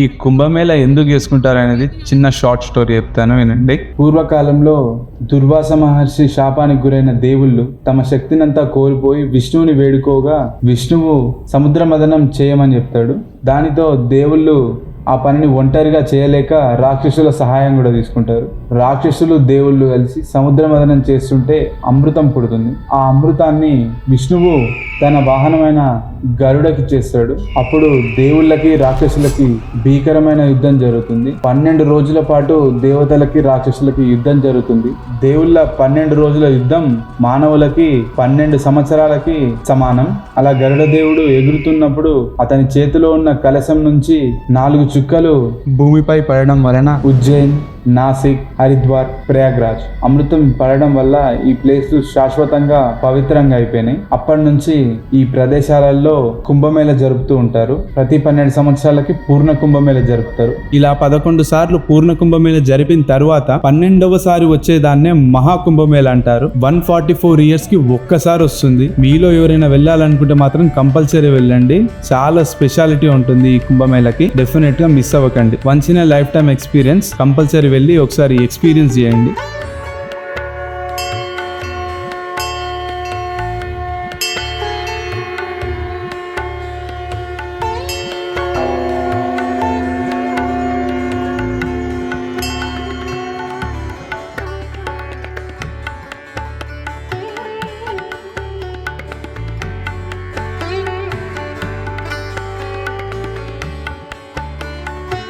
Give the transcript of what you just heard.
ఈ కుంభమేళ ఎందుకు చేసుకుంటారు అనేది చిన్న షార్ట్ స్టోరీ చెప్తాను, వినండి. పూర్వకాలంలో దుర్వాస మహర్షి శాపానికి గురైన దేవుళ్ళు తమ శక్తినంతా కోల్పోయి విష్ణువుని వేడుకోగా విష్ణువు సముద్ర మదనం చేయమని చెప్తాడు. దానితో దేవుళ్ళు ఆ పనిని ఒంటరిగా చేయలేక రాక్షసుల సహాయం కూడా తీసుకుంటారు. రాక్షసులు దేవుళ్ళు కలిసి సముద్ర మదనం చేస్తుంటే అమృతం పుడుతుంది. ఆ అమృతాన్ని విష్ణువు తన వాహనమైన గరుడకి చేస్తాడు. అప్పుడు దేవుళ్ళకి రాక్షసులకి భీకరమైన యుద్ధం జరుగుతుంది. 12 రోజుల పాటు దేవతలకి రాక్షసులకి యుద్ధం జరుగుతుంది. దేవుళ్ళ 12 రోజుల యుద్ధం మానవులకి 12 సంవత్సరాలకి సమానం. అలా గరుడ దేవుడు ఎగురుతున్నప్పుడు అతని చేతిలో ఉన్న కలశం నుంచి 4 చుక్కలు భూమిపై పడడం వలన ఉజ్జయిన్, నాసిక్, హరిద్వార్, ప్రయాగ్రాజ్ అమృతం పడడం వల్ల ఈ ప్లేస్ శాశ్వతంగా పవిత్రంగా అయిపోయినాయి. అప్పటి నుంచి ఈ ప్రదేశాలలో కుంభమేళ జరుపుతూ ఉంటారు. ప్రతి 12 సంవత్సరాలకి పూర్ణ కుంభమేళ జరుపుతారు. ఇలా 11 సార్లు పూర్ణ కుంభమేళ జరిపిన తర్వాత 12వ సారి వచ్చేదాన్నే మహాకుంభమేళ అంటారు. 144 ఇయర్స్ కి ఒక్కసారి వస్తుంది. మీలో ఎవరైనా వెళ్ళాలనుకుంటే మాత్రం కంపల్సరీ వెళ్ళండి. చాలా స్పెషాలిటీ ఉంటుంది ఈ కుంభమేళకి. డెఫినెట్ గా మిస్ అవ్వకండి. Once in a life time experience. Compulsory వెళ్ళి ఒకసారి ఎక్స్పీరియన్స్ చేయండి.